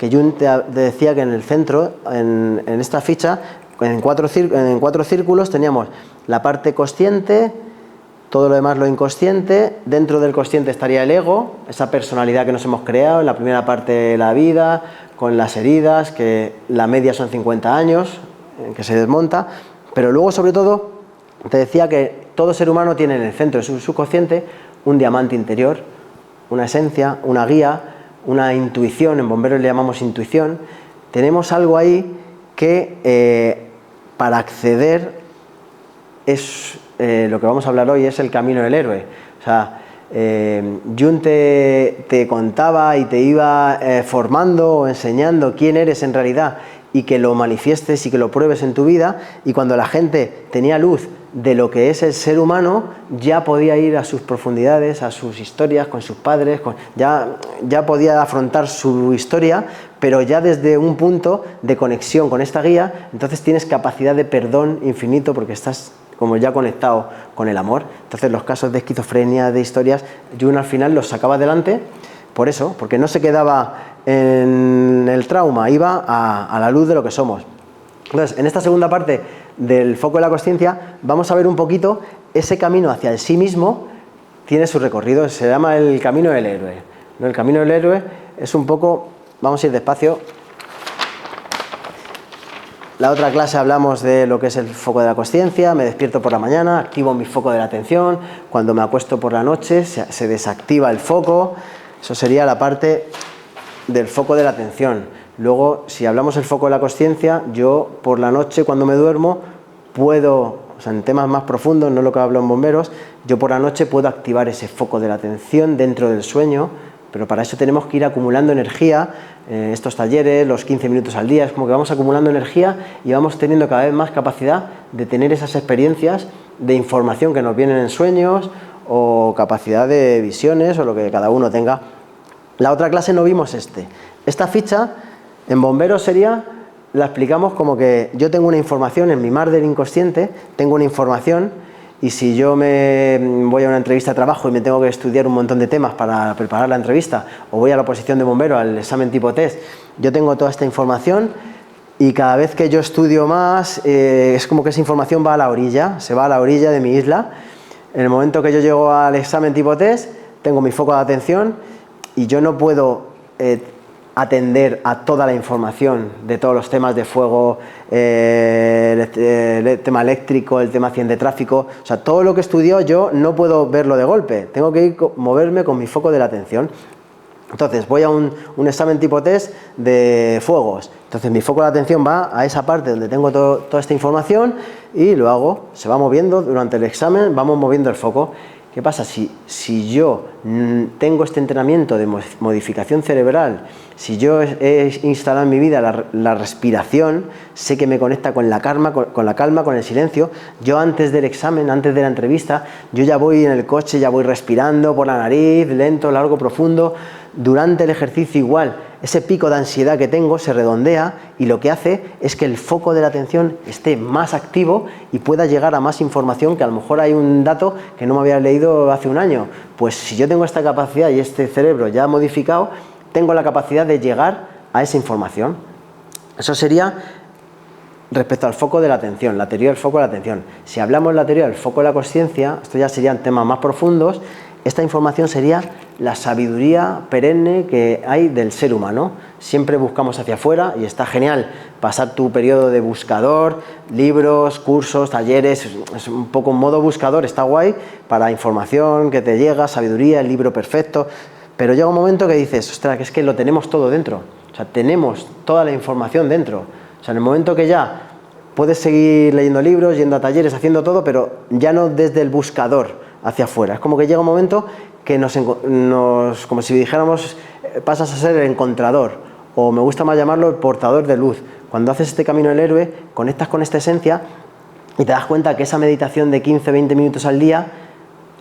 que Jung te decía que en el centro, en esta ficha, en cuatro círculos teníamos la parte consciente, todo lo demás lo inconsciente. Dentro del consciente estaría el ego, esa personalidad que nos hemos creado en la primera parte de la vida, con las heridas, que la media son 50 años, que se desmonta. Pero luego, sobre todo, te decía que todo ser humano tiene en el centro de su subconsciente un diamante interior, una esencia, una guía, una intuición. En bomberos le llamamos intuición. Tenemos algo ahí que para acceder es lo que vamos a hablar hoy, es el camino del héroe. O sea, Jung te contaba y te iba formando o enseñando quién eres en realidad, y que lo manifiestes y que lo pruebes en tu vida. Y cuando la gente tenía luz de lo que es el ser humano, ya podía ir a sus profundidades, a sus historias con sus padres, ya podía afrontar su historia, pero ya desde un punto de conexión con esta guía. Entonces tienes capacidad de perdón infinito, porque estás como ya conectado con el amor. Entonces los casos de esquizofrenia, de historias, Jung al final los sacaba adelante por eso, porque no se quedaba en el trauma, iba a la luz de lo que somos. Entonces, en esta segunda parte del foco de la consciencia vamos a ver un poquito ese camino hacia el sí mismo. Tiene su recorrido, se llama el camino del héroe, ¿no? El camino del héroe es un poco, vamos a ir despacio. La otra clase hablamos de lo que es el foco de la consciencia. Me despierto por la mañana, activo mi foco de la atención. Cuando me acuesto por la noche se desactiva el foco. Eso sería la parte del foco de la atención. Luego, si hablamos del foco de la consciencia, yo por la noche cuando me duermo puedo, o sea, en temas más profundos, no lo que hablo en bomberos, yo por la noche puedo activar ese foco de la atención dentro del sueño. Pero para eso tenemos que ir acumulando energía. Estos talleres, los 15 minutos al día, es como que vamos acumulando energía y vamos teniendo cada vez más capacidad de tener esas experiencias de información que nos vienen en sueños, o capacidad de visiones, o lo que cada uno tenga. La otra clase no vimos esta ficha. En bomberos la explicamos como que yo tengo una información en mi mar del inconsciente, tengo una información. Y si yo me voy a una entrevista de trabajo y me tengo que estudiar un montón de temas para preparar la entrevista, o voy a la oposición de bombero, al examen tipo test, yo tengo toda esta información, y cada vez que yo estudio más, es como que esa información va a la orilla, se va a la orilla de mi isla. En el momento que yo llego al examen tipo test, tengo mi foco de atención y yo no puedo atender a toda la información de todos los temas de fuego, el tema eléctrico, el tema de tráfico. O sea, todo lo que estudio yo no puedo verlo de golpe, tengo que moverme con mi foco de la atención. Entonces voy a un examen tipo test de fuegos, entonces mi foco de atención va a esa parte donde tengo toda esta información, y lo hago, se va moviendo durante el examen, vamos moviendo el foco. ¿Qué pasa? Si yo tengo este entrenamiento de modificación cerebral, si yo he instalado en mi vida la respiración, sé que me conecta con la calma, con el silencio. Yo antes del examen, antes de la entrevista, yo ya voy en el coche, ya voy respirando por la nariz, lento, largo, profundo. Durante el ejercicio igual, ese pico de ansiedad que tengo se redondea, y lo que hace es que el foco de la atención esté más activo y pueda llegar a más información, que a lo mejor hay un dato que no me había leído hace un año. Pues si yo tengo esta capacidad y este cerebro ya modificado, tengo la capacidad de llegar a esa información. Eso sería respecto al foco de la atención, la teoría del foco de la atención. Si hablamos de la teoría del foco de la consciencia, esto ya serían temas más profundos. Esta información sería la sabiduría perenne que hay del ser humano. Siempre buscamos hacia afuera, y está genial pasar tu periodo de buscador, libros, cursos, talleres, es un poco un modo buscador, está guay, para información que te llega, sabiduría, el libro perfecto. Pero llega un momento que dices, ostras, que es que lo tenemos todo dentro. O sea, tenemos toda la información dentro. O sea, en el momento que ya puedes seguir leyendo libros, yendo a talleres, haciendo todo, pero ya no desde el buscador hacia afuera. Es como que llega un momento que como si dijéramos, pasas a ser el encontrador, o me gusta más llamarlo el portador de luz. Cuando haces este camino del héroe, conectas con esta esencia y te das cuenta que esa meditación de 15-20 minutos al día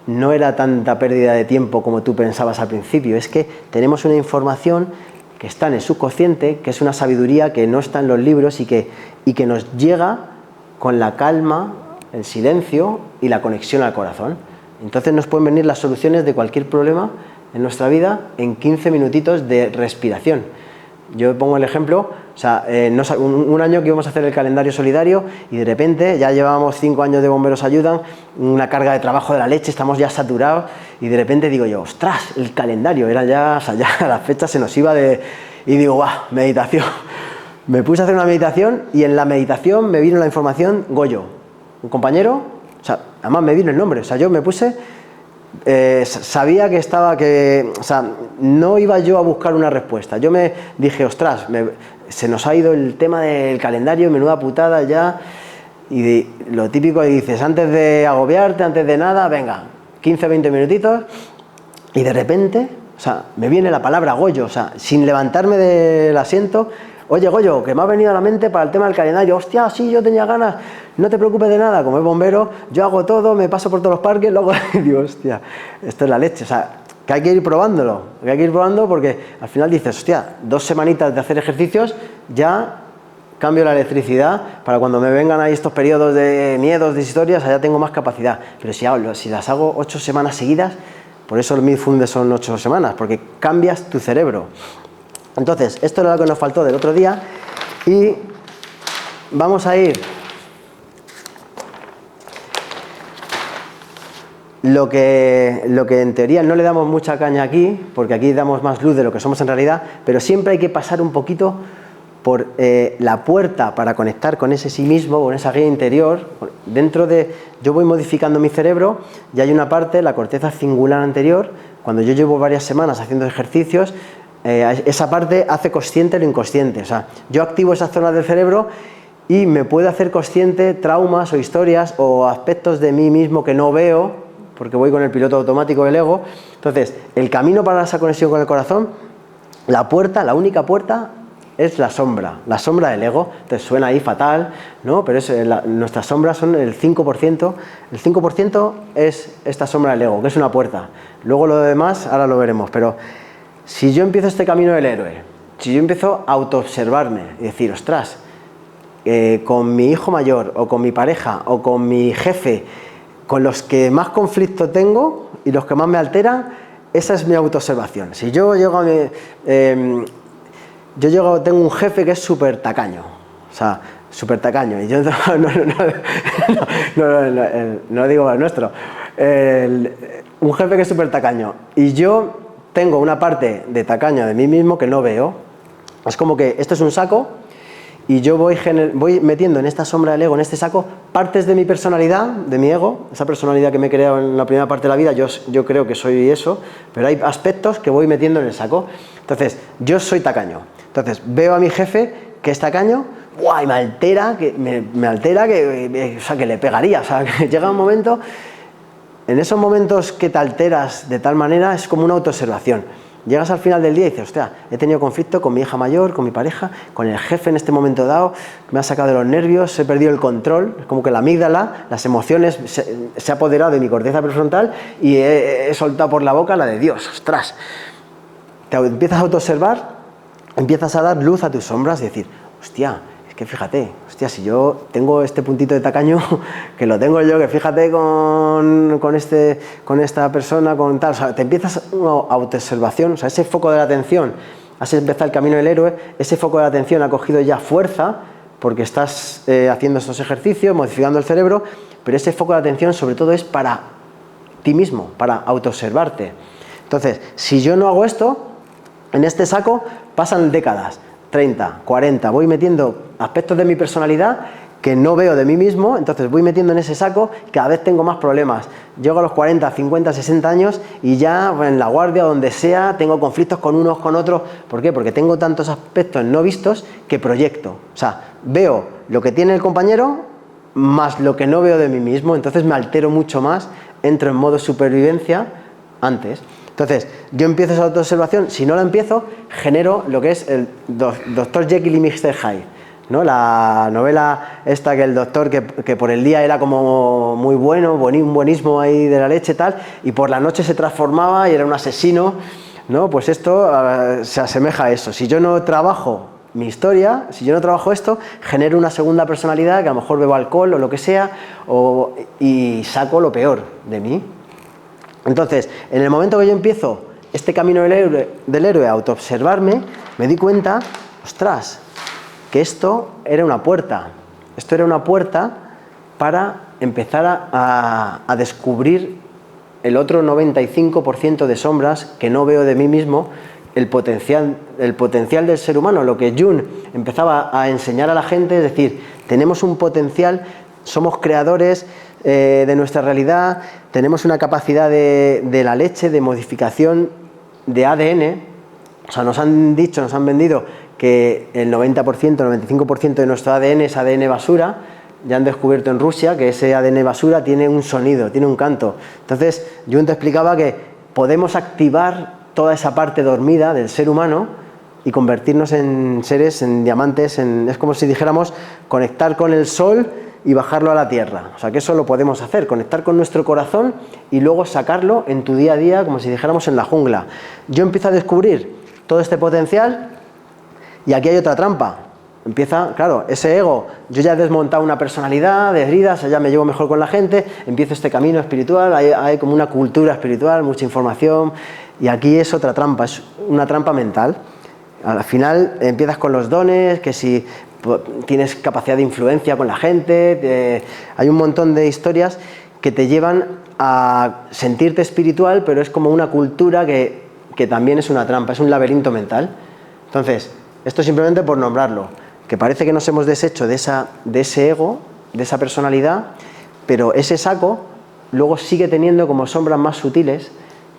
no era tanta pérdida de tiempo como tú pensabas al principio. Es que tenemos una información que está en el subconsciente, que es una sabiduría que no está en los libros, y que nos llega con la calma, el silencio y la conexión al corazón. Entonces nos pueden venir las soluciones de cualquier problema en nuestra vida en 15 minutitos de respiración. Yo pongo el ejemplo, o sea, un año que íbamos a hacer el calendario solidario y de repente ya llevábamos 5 años de Bomberos Ayudan, una carga de trabajo de la leche, estamos ya saturados y de repente digo yo, ostras, el calendario, era ya, o sea, ya la fecha se nos iba de... Y digo, ¡guau! Meditación. Me puse a hacer una meditación y en la meditación me vino la información Goyo, un compañero, o sea, además me vino el nombre, o sea, yo me puse... sabía que estaba, o sea, no iba yo a buscar una respuesta. Yo me dije, ostras, se nos ha ido el tema del calendario, menuda putada ya. Y lo típico que dices, antes de agobiarte, antes de nada, venga, 15, 20 minutitos. Y de repente, o sea, me viene la palabra Goyo, o sea, sin levantarme del asiento. Oye, Goyo, que me ha venido a la mente para el tema del calendario. Hostia, sí, yo tenía ganas. No te preocupes de nada, como es bombero, yo hago todo, me paso por todos los parques, luego digo, hostia, esto es la leche. O sea, que hay que ir probándolo, que hay que ir probando porque al final dices, hostia, 2 semanitas de hacer ejercicios, ya cambio la electricidad para cuando me vengan ahí estos periodos de miedos, de historias, allá tengo más capacidad. Pero si las hago 8 semanas seguidas, por eso el Mindfulness son 8 semanas, porque cambias tu cerebro. Entonces, esto era lo que nos faltó del otro día y vamos a ir lo que en teoría no le damos mucha caña aquí, porque aquí damos más luz de lo que somos en realidad, pero siempre hay que pasar un poquito por la puerta para conectar con ese sí mismo, con esa guía interior. Yo voy modificando mi cerebro y hay una parte, la corteza cingulada anterior, cuando yo llevo varias semanas haciendo ejercicios, esa parte hace consciente lo inconsciente. O sea, yo activo esas zonas del cerebro y me puede hacer consciente traumas o historias o aspectos de mí mismo que no veo, porque voy con el piloto automático del ego. Entonces, el camino para esa conexión con el corazón, la única puerta, es la sombra del ego. Entonces suena ahí fatal, ¿no? Pero nuestras sombras son el 5%. El 5% es esta sombra del ego, que es una puerta. Luego lo demás, ahora lo veremos, pero si yo empiezo este camino del héroe, si yo empiezo a autoobservarme y decir, ostras, con mi hijo mayor, o con mi pareja, o con mi jefe, con los que más conflicto tengo y los que más me alteran, esa es mi autoobservación. Si yo llego a tengo un jefe que es súper tacaño, o sea, súper tacaño, y yo no digo el nuestro, un jefe que es súper tacaño, y yo tengo una parte de tacaño de mí mismo que no veo. Es como que esto es un saco y yo voy metiendo en esta sombra del ego, en este saco, partes de mi personalidad, de mi ego, esa personalidad que me he creado en la primera parte de la vida. Yo creo que soy eso, pero hay aspectos que voy metiendo en el saco. Entonces, yo soy tacaño. Entonces, veo a mi jefe que es tacaño, ¡guau! Y me altera, que o sea, que le pegaría. O sea, que llega un momento... En esos momentos que te alteras de tal manera es como una autoobservación. Llegas al final del día y dices, hostia, he tenido conflicto con mi hija mayor, con mi pareja, con el jefe en este momento dado, me ha sacado de los nervios, he perdido el control, es como que la amígdala, las emociones, se ha apoderado de mi corteza prefrontal y he soltado por la boca la de Dios, ostras. Te empiezas a autoobservar, empiezas a dar luz a tus sombras y decir, hostia, que fíjate, hostia, si yo tengo este puntito de tacaño, que lo tengo yo, que fíjate con esta persona, con tal, o sea, te empiezas una autoobservación, o sea, ese foco de la atención, has empezado el camino del héroe, ese foco de la atención ha cogido ya fuerza, porque estás haciendo estos ejercicios, modificando el cerebro, pero ese foco de atención sobre todo es para ti mismo, para autoobservarte. Entonces, si yo no hago esto, en este saco pasan décadas, 30, 40, voy metiendo aspectos de mi personalidad que no veo de mí mismo, entonces voy metiendo en ese saco y cada vez tengo más problemas. Llego a los 40, 50, 60 años y ya en la guardia o donde sea tengo conflictos con unos, con otros. ¿Por qué? Porque tengo tantos aspectos no vistos que proyecto. O sea, veo lo que tiene el compañero más lo que no veo de mí mismo, entonces me altero mucho más, entro en modo supervivencia antes. Entonces, yo empiezo esa autoobservación, si no la empiezo, genero lo que es el Dr. Jekyll y Mr. Hyde, ¿no? La novela esta que el doctor que por el día era como muy bueno, un buenismo ahí de la leche tal, y por la noche se transformaba y era un asesino, ¿no? Pues esto se asemeja a eso. Si yo no trabajo mi historia, si yo no trabajo esto, genero una segunda personalidad que a lo mejor bebo alcohol o lo que sea, y saco lo peor de mí. Entonces, en el momento que yo empiezo este camino del héroe a autoobservarme, me di cuenta ostras, que esto era una puerta. Esto era una puerta para empezar a descubrir el otro 95% de sombras que no veo de mí mismo, el potencial del ser humano, lo que Jung empezaba a enseñar a la gente, es decir, tenemos un potencial, somos creadores de nuestra realidad, tenemos una capacidad de la leche, de modificación de ADN, o sea, nos han vendido que el 90%, el 95% de nuestro ADN es ADN basura. Ya han descubierto en Rusia que ese ADN basura tiene un sonido, tiene un canto. Entonces, Jung te explicaba que podemos activar toda esa parte dormida del ser humano y convertirnos en seres, en diamantes, es como si dijéramos conectar con el sol y bajarlo a la tierra. O sea, que eso lo podemos hacer, conectar con nuestro corazón y luego sacarlo en tu día a día, como si dijéramos en la jungla. Yo empiezo a descubrir todo este potencial y aquí hay otra trampa. Empieza, claro, ese ego, yo ya he desmontado una personalidad de heridas, ya me llevo mejor con la gente, empiezo este camino espiritual, hay como una cultura espiritual, mucha información, y aquí es otra trampa, es una trampa mental. Al final empiezas con los dones, que si tienes capacidad de influencia con la gente, hay un montón de historias que te llevan a sentirte espiritual, pero es como una cultura que también es una trampa, es un laberinto mental. Entonces, esto simplemente por nombrarlo, que parece que nos hemos deshecho de ese ego, de esa personalidad, pero ese saco luego sigue teniendo como sombras más sutiles,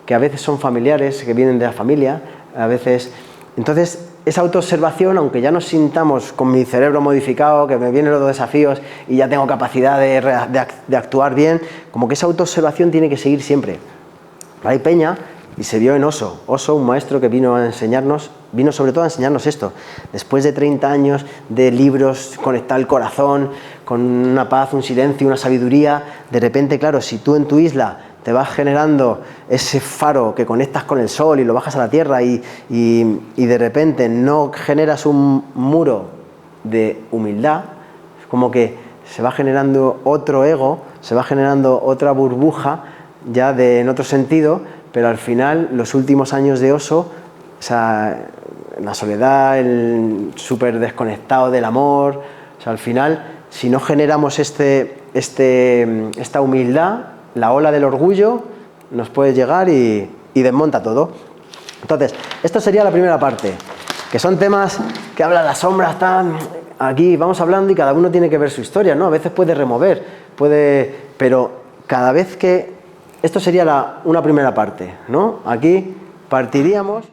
que a veces son familiares, que vienen de la familia, a veces. Entonces, esa autoobservación, aunque ya nos sintamos con mi cerebro modificado, que me vienen los desafíos y ya tengo capacidad de actuar bien, como que esa autoobservación tiene que seguir siempre. Hay peña, y se vio en Oso, un maestro que vino sobre todo a enseñarnos esto. Después de 30 años de libros, conectar el corazón, con una paz, un silencio, una sabiduría, de repente, claro, si tú en tu isla te vas generando ese faro que conectas con el sol y lo bajas a la tierra y de repente no generas un muro de humildad, es como que se va generando otro ego, se va generando otra burbuja ya en otro sentido, pero al final los últimos años de Oso, o sea, la soledad, el súper desconectado del amor, o sea, al final si no generamos esta humildad, la ola del orgullo nos puede llegar y desmonta todo. Entonces, esto sería la primera parte, que son temas que hablan las sombras, aquí vamos hablando y cada uno tiene que ver su historia, ¿no? A veces puede remover, pero cada vez que... Esto sería una primera parte, ¿no? Aquí partiríamos...